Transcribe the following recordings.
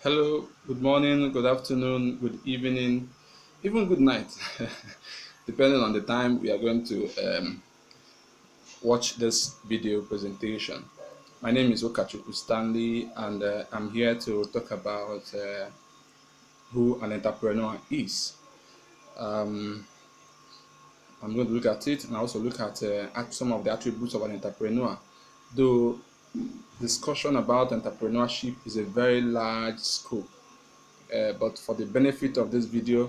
Hello, good morning, good afternoon, good evening, even good night, depending on the time we are going to watch this video presentation. My name is Okachuku Stanley, and I'm here to talk about who an entrepreneur is. Um, I'm going to look at it and also look at some of the attributes of an entrepreneur. Though discussion about entrepreneurship is a very large scope, but for the benefit of this video,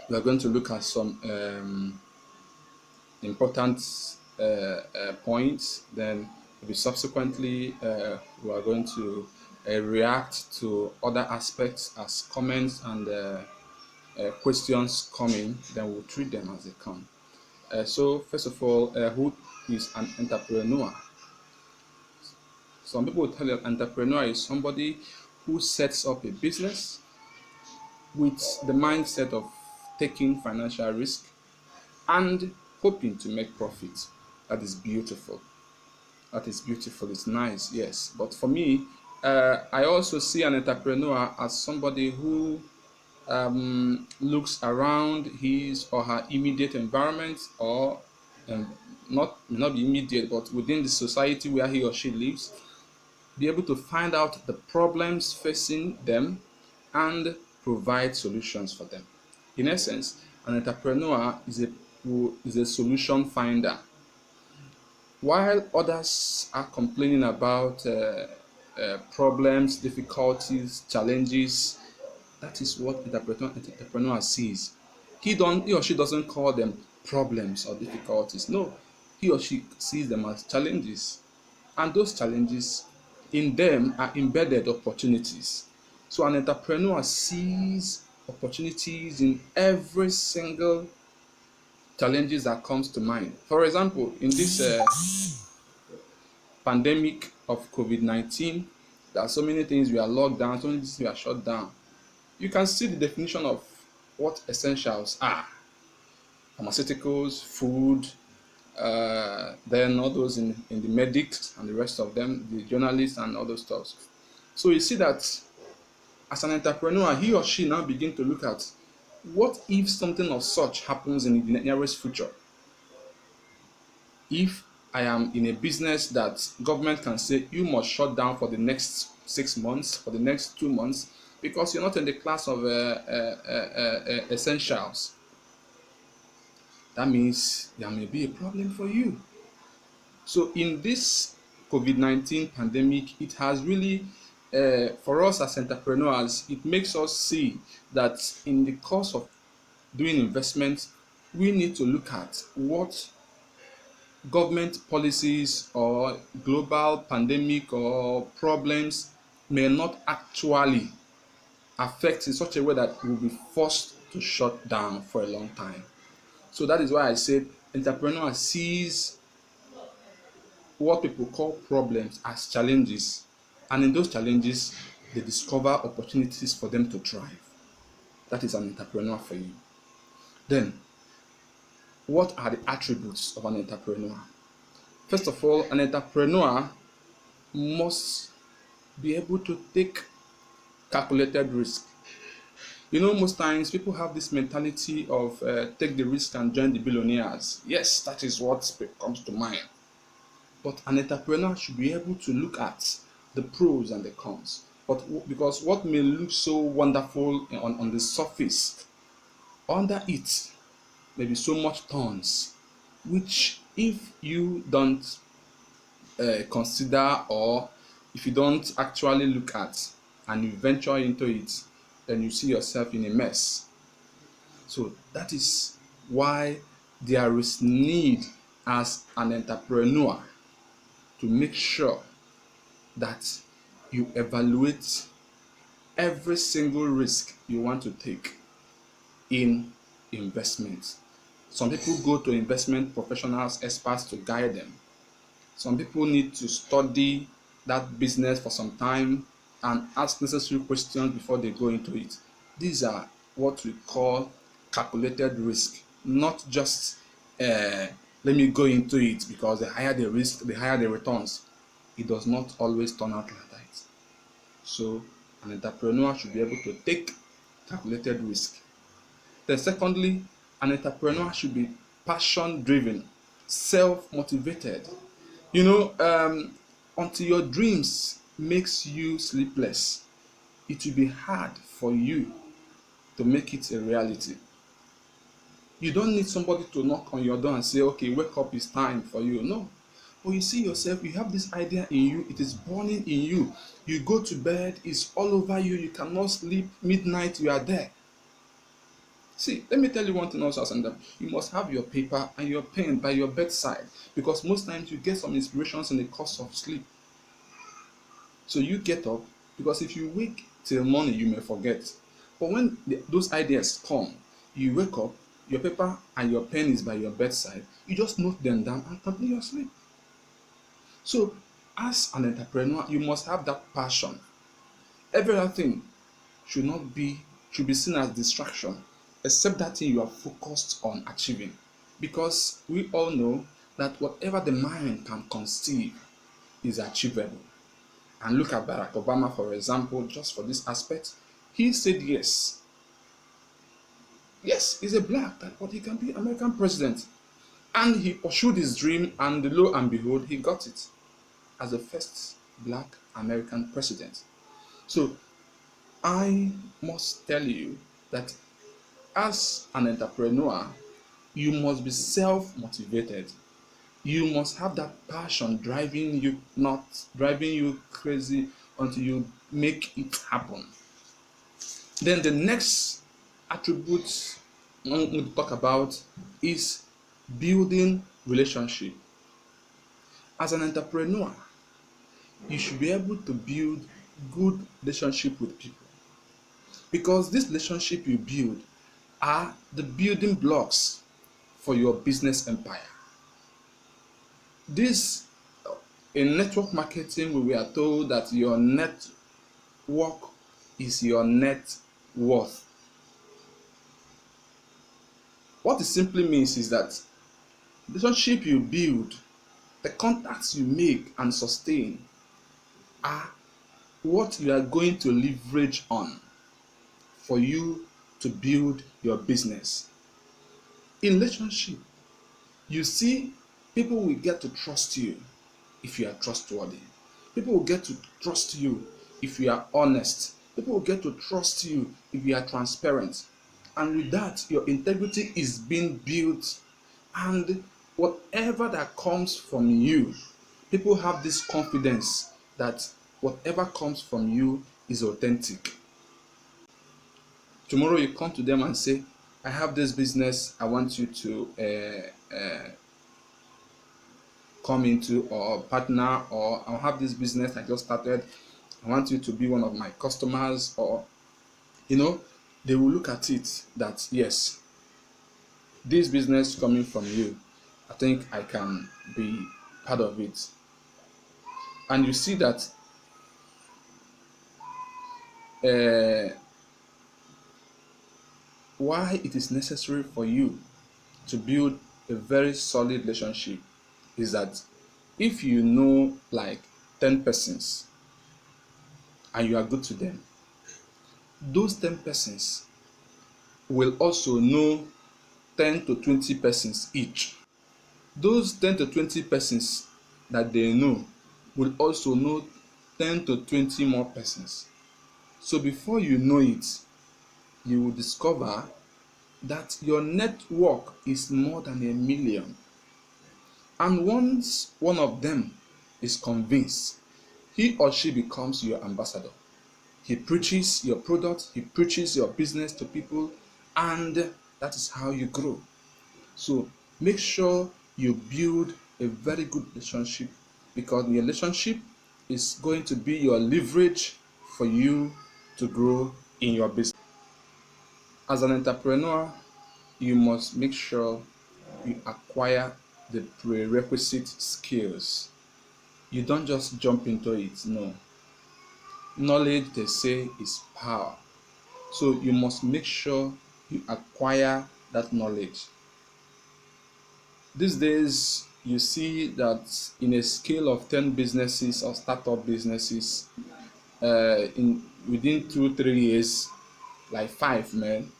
we are going to look at some important points. Then maybe subsequently we are going to react to other aspects as comments and questions coming. Then we'll treat them as they come. So first of all, who is an entrepreneur? Some people will tell you an entrepreneur is somebody who sets up a business with the mindset of taking financial risk and hoping to make profit. That is beautiful. That is beautiful. It's nice, yes. But for me, I also see an entrepreneur as somebody who looks around his or her immediate environment, or not be immediate, but within the society where he or she lives, be able to find out the problems facing them and provide solutions for them. In essence, an entrepreneur is a solution finder. While others are complaining about problems, difficulties, challenges, that is what entrepreneur sees. He or she doesn't call them problems or difficulties. No, he or she sees them as challenges, and those challenges in them are embedded opportunities. So an entrepreneur sees opportunities in every single challenges that comes to mind. For example, in this pandemic of COVID-19, there are so many things we are locked down, so many things we are shut down. You can see the definition of what essentials are: pharmaceuticals, food, then all those in the medics and the rest of them, the journalists and all those stuff. So you see that as an entrepreneur, he or she now begin to look at what if something of such happens in the nearest future. If I am in a business that government can say you must shut down for the next 6 months, for the next 2 months, because you're not in the class of essentials, that means there may be a problem for you. So in this COVID-19 pandemic, it has really, for us as entrepreneurs, it makes us see that in the course of doing investments, we need to look at what government policies or global pandemic or problems may not actually affect in such a way that we'll be forced to shut down for a long time. So that is why I said entrepreneur sees what people call problems as challenges, and in those challenges they discover opportunities for them to thrive. That is an entrepreneur for you. Then, what are the attributes of an entrepreneur? First of all, an entrepreneur must be able to take calculated risk. You know, most times people have this mentality of take the risk and join the billionaires. Yes, that is what comes to mind. But an entrepreneur should be able to look at the pros and the cons. But because what may look so wonderful on the surface, under it may be so much thorns, which if you don't consider, or if you don't actually look at and you venture into it, then you see yourself in a mess. So that is why there is need as an entrepreneur to make sure that you evaluate every single risk you want to take in investment. Some people go to investment professionals, experts to guide them. Some people need to study that business for some time and ask necessary questions before they go into it. These are what we call calculated risk, not just let me go into it, because the higher the risk, the higher the returns. It does not always turn out like that. So An entrepreneur should be able to take calculated risk. Then secondly, an entrepreneur should be passion driven, self motivated. You know, until your dreams makes you sleepless, it will be hard for you to make it a reality. You don't need somebody to knock on your door and say, okay, wake up, it's time for you. No. But you see yourself, you have this idea in you, it is burning in you. You go to bed, it's all over you, you cannot sleep, midnight, you are there. See, let me tell you one thing also, Asanda. You must have your paper and your pen by your bedside, because most times you get some inspirations in the course of sleep. So you get up, because if you wake till morning, you may forget. But when those ideas come, you wake up, your paper and your pen is by your bedside, you just note them down and continue your sleep. So, as an entrepreneur, you must have that passion. Every other thing should not be should be seen as distraction, except that thing you are focused on achieving. Because we all know that whatever the mind can conceive is achievable. And look at Barack Obama, for example, just for this aspect. He said yes. Yes, he's a black, but he can be American president. And he pursued his dream, and lo and behold, he got it as the first black American president. So I must tell you that as an entrepreneur, you must be self-motivated. You must have that passion driving you, not driving you crazy until you make it happen. Then the next attribute I want to talk about is building relationship. As an entrepreneur, you should be able to build good relationship with people, because this relationship you build are the building blocks for your business empire. This in network marketing, we are told that your network is your net worth. What it simply means is that the relationship you build, the contacts you make and sustain, are what you are going to leverage on for you to build your business. In relationship, you see, people will get to trust you if you are trustworthy. People will get to trust you if you are honest. People will get to trust you if you are transparent. And with that, your integrity is being built. And whatever that comes from you, people have this confidence that whatever comes from you is authentic. Tomorrow you come to them and say, I have this business I want you to come into, or partner, or I have this business I just started, I want you to be one of my customers, or they will look at it that yes, this business coming from you, I think I can be part of it. And you see that why it is necessary for you to build a very solid relationship is that if you know like 10 persons and you are good to them, those 10 persons will also know 10 to 20 persons each. Those 10 to 20 persons that they know will also know 10 to 20 more persons. So before you know it, you will discover that your network is more than 1,000,000. And once one of them is convinced, he or she becomes your ambassador. He preaches your product, he preaches your business to people, and that is how you grow. So make sure you build a very good relationship, because the relationship is going to be your leverage for you to grow in your business. As an entrepreneur, you must make sure you acquire the prerequisite skills. You don't just jump into it, no. Knowledge, they say, is power. So you must make sure you acquire that knowledge. These days, you see that in a scale of 10 businesses or startup businesses, in within 2 3 years, like five, man.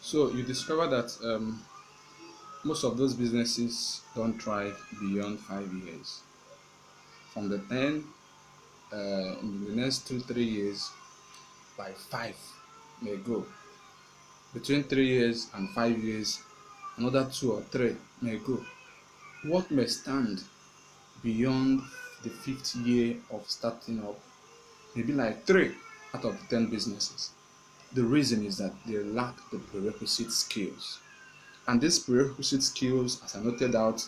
So you discover that most of those businesses don't thrive beyond 5 years. From the 10, in the next 2 3 years, like five may go. Between 3 years and 5 years, another two or three may go. What may stand beyond the fifth year of starting up? Maybe like three out of 10 businesses. The reason is that they lack the prerequisite skills. And these prerequisite skills, as I noted out,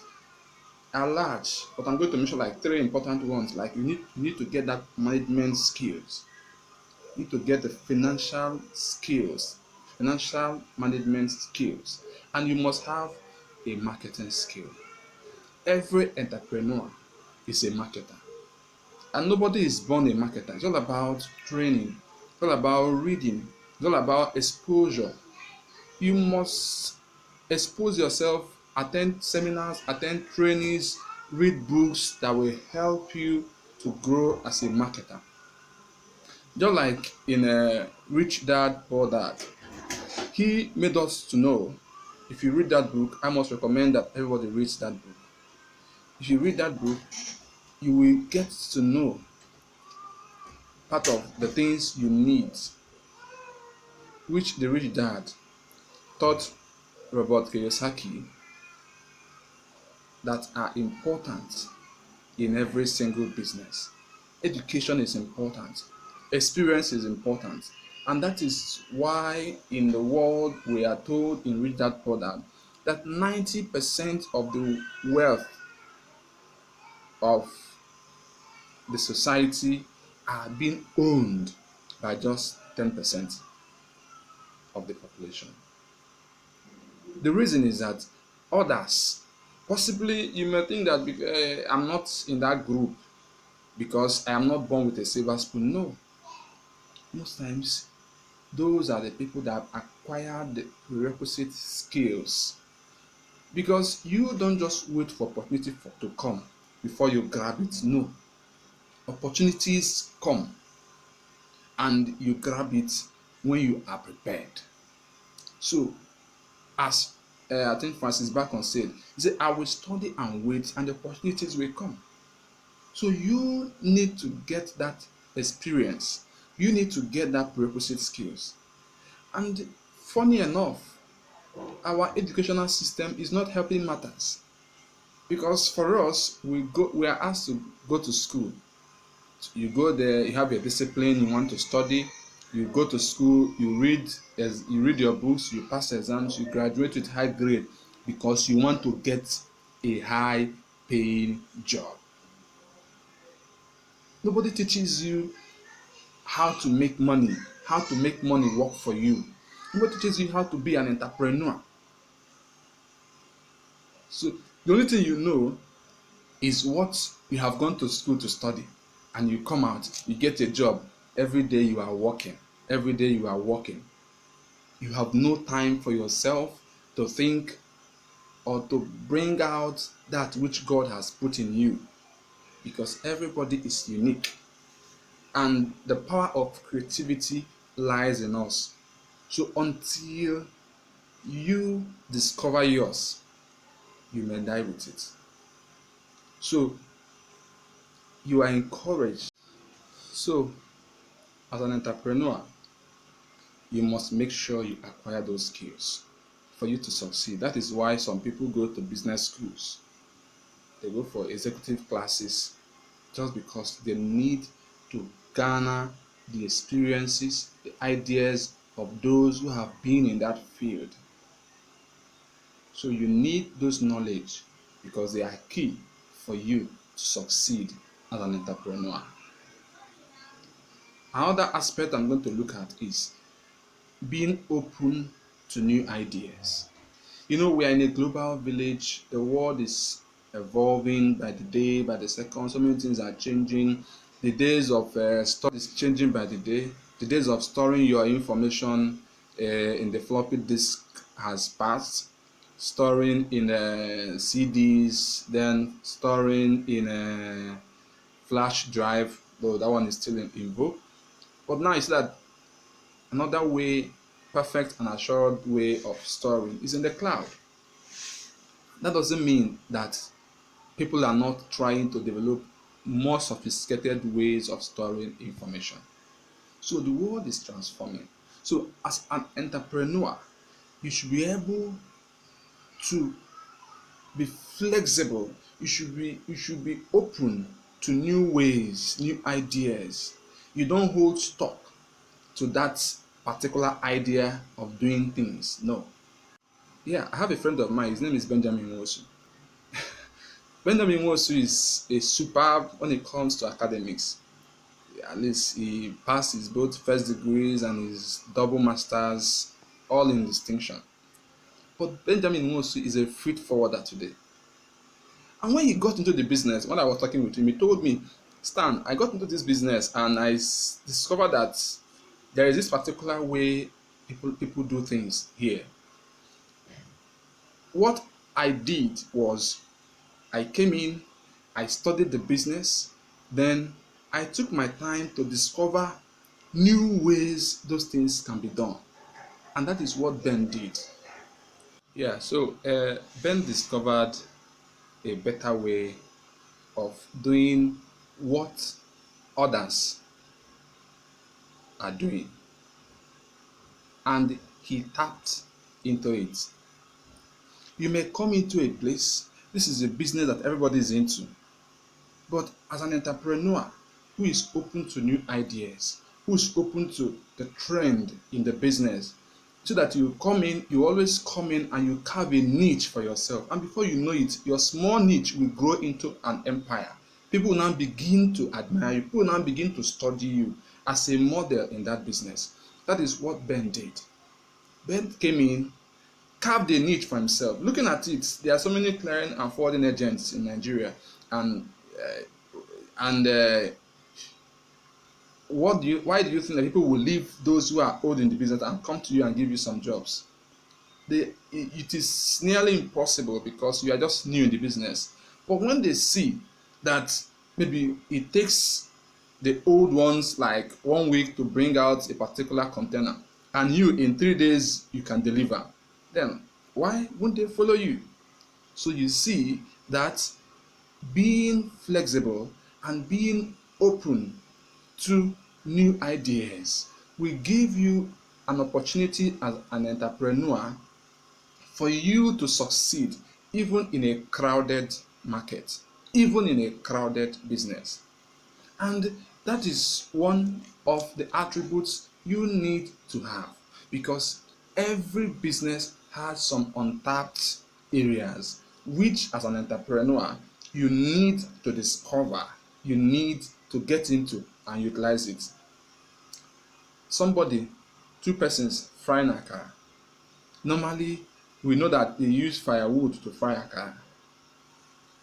are large, but I'm going to mention like three important ones. Like you need to get that management skills. You need to get the financial skills, financial management skills, and you must have a marketing skill. Every entrepreneur is a marketer, and nobody is born a marketer. It's all about training, it's all about reading, it's all about exposure. You must expose yourself, attend seminars, attend trainings, read books that will help you to grow as a marketer. Just like in a Rich Dad Poor Dad, he made us to know. If you read that book, I must recommend that everybody reads that book. If you read that book, you will get to know part of the things you need, which the rich dad taught Robert Kiyosaki, that are important in every single business. Education is important, experience is important, and that is why in the world we are told in Rich Dad Poor Dad that 90% of the wealth of the society are being owned by just 10% of the population. The reason is that others, possibly you may think that I'm not in that group because I am not born with a silver spoon. No, most times those are the people that acquire the prerequisite skills, because you don't just wait for opportunity to come before you grab it. No, opportunities come and you grab it when you are prepared. So as I think Francis Bacon said, he said, I will study and wait and the opportunities will come. So you need to get that experience. You need to get that prerequisite skills. And funny enough, our educational system is not helping matters, because for us, we are asked to go to school. You go there, you have your discipline, you want to study, you go to school, you read your books, you pass exams, you graduate with high grade because you want to get a high paying job. Nobody teaches you how to make money, how to make money work for you. Nobody teaches you how to be an entrepreneur. So the only thing you know is what you have gone to school to study, and you come out, you get a job. Every day you are working, every day you are working. You have no time for yourself to think or to bring out that which God has put in you, because everybody is unique and the power of creativity lies in us. So until you discover yours, you may die with it. So you are encouraged. So as an entrepreneur, you must make sure you acquire those skills for you to succeed. That is why some people go to business schools. They go for executive classes just because they need to garner the experiences, the ideas of those who have been in that field. So you need those knowledge because they are key for you to succeed as an entrepreneur. Another aspect I'm going to look at is being open to new ideas. You know, we are in a global village. The world is evolving by the day, by the second. So many things are changing. The days of study is changing by the day. The days of storing your information in the floppy disk has passed. Storing in CDs, then storing in a flash drive. though that one is still in vogue. But now you see that another way, perfect and assured way of storing is in the cloud. That doesn't mean that people are not trying to develop more sophisticated ways of storing information. So the world is transforming. So as an entrepreneur, you should be able to be flexible. You should be open to new ways, new ideas. You don't hold stock to that particular idea of doing things. No. Yeah, I have a friend of mine. His name is Benjamin Wosu. Benjamin Wosu is a superb when it comes to academics. At least he passed his both first degrees and his double masters, all in distinction. But Benjamin Wosu is a freight forwarder today. And when he got into the business, when I was talking with him, he told me, Stan, I got into this business and I discovered that there is this particular way people do things here. What I did was I came in, I studied the business, then I took my time to discover new ways those things can be done. And that is what Ben did. Yeah, so Ben discovered a better way of doing what others are doing, and he tapped into it. You may come into a place, this is a business that everybody is into, but as an entrepreneur who is open to new ideas, who is open to the trend in the business, so that you come in, you always come in and you carve a niche for yourself, and before you know it, your small niche will grow into an empire. People will now begin to admire you, people will now begin to study you as a model in that business. That is what Ben did. Ben came in, carved a niche for himself. Looking at it, there are so many clearing and forwarding agents in Nigeria, and why do you think that people will leave those who are old in the business and come to you and give you some jobs? It is nearly impossible because you are just new in the business. But when they see that maybe it takes the old ones like 1 week to bring out a particular container, and you in 3 days you can deliver, then why won't they follow you? So you see that being flexible and being open to new ideas will give you an opportunity as an entrepreneur for you to succeed even in a crowded market, even in a crowded business. And that is one of the attributes you need to have, because every business has some untapped areas which as an entrepreneur you need to discover, you need to get into and utilize it. Somebody, two persons frying akara. Normally, we know that they use firewood to fry akara.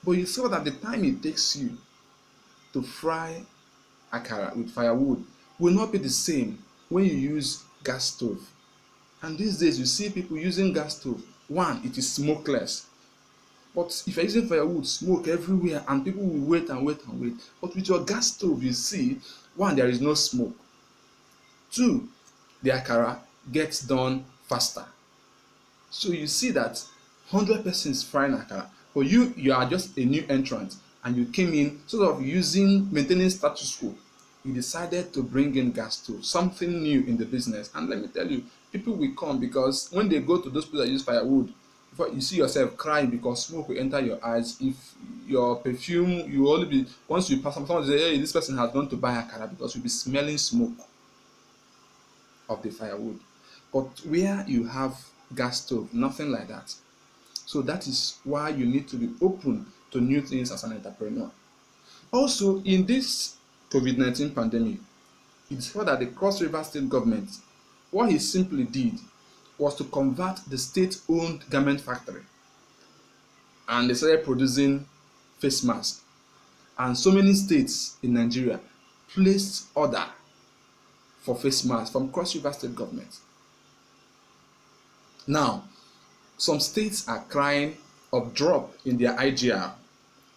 But you saw that the time it takes you to fry akara with firewood will not be the same when you use gas stove. And these days you see people using gas stove. One, it is smokeless. But if you're using firewood, smoke everywhere and people will wait and wait and wait. But with your gas stove, you see, one, there is no smoke. Two, the akara gets done faster. So you see that 100 persons frying akara, but you are just a new entrant and you came in sort of maintaining status quo. You decided to bring in gas stove, something new in the business. And let me tell you, people will come because when they go to those people that use firewood, you see yourself crying because smoke will enter your eyes. If your perfume, you only be, once you pass someone say, hey, this person has gone to buy akara, because you'll be smelling smoke of the firewood. But where you have gas stove, nothing like that. So that is why you need to be open to new things as an entrepreneur. Also, in this COVID-19 pandemic, it's thought that the Cross River State government, what he simply did was to convert the state-owned garment factory, and they started producing face masks. And so many states in Nigeria placed order for face masks from Cross River State government. Now, some states are crying of drop in their IGR,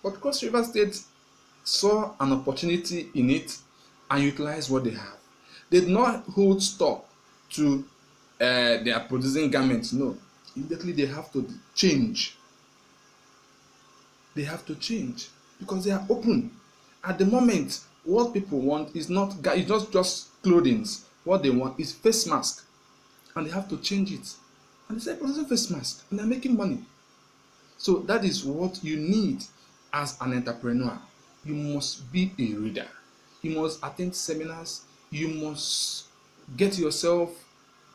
but Cross River State saw an opportunity in it and utilize what they have. They did not hold stock to they are producing garments. No, immediately they have to change. They have to change because they are open. At the moment, what people want is not just clothing. What they want is face mask, and they have to change it. And they say producing face mask, and they're making money. So that is what you need as an entrepreneur. You must be a reader. You must attend seminars. You must get yourself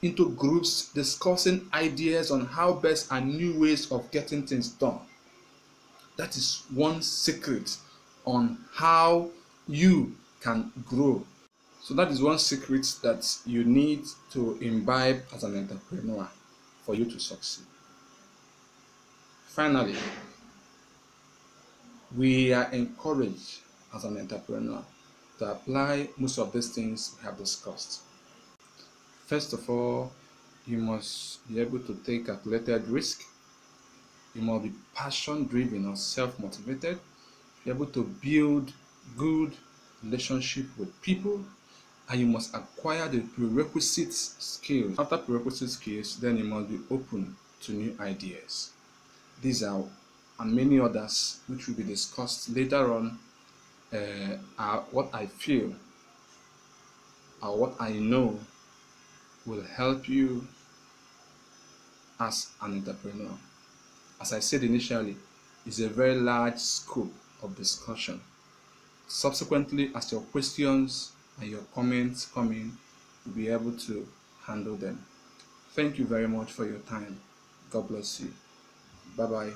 into groups discussing ideas on how best and new ways of getting things done. That is one secret on how you can grow. So that is one secret that you need to imbibe as an entrepreneur for you to succeed. Finally, we are encouraged as an entrepreneur to apply most of these things we have discussed. First of all, you must be able to take calculated risk. You must be passion driven or self-motivated. Be able to build good relationship with people, and you must acquire the prerequisite skills. After prerequisite skills, then you must be open to new ideas. These are and many others which will be discussed later on are what I feel or what I know will help you as an entrepreneur. As I said initially, it's a very large scope of discussion. Subsequently, as your questions and your comments come in, you'll be able to handle them. Thank you very much for your time. God bless you. Bye bye.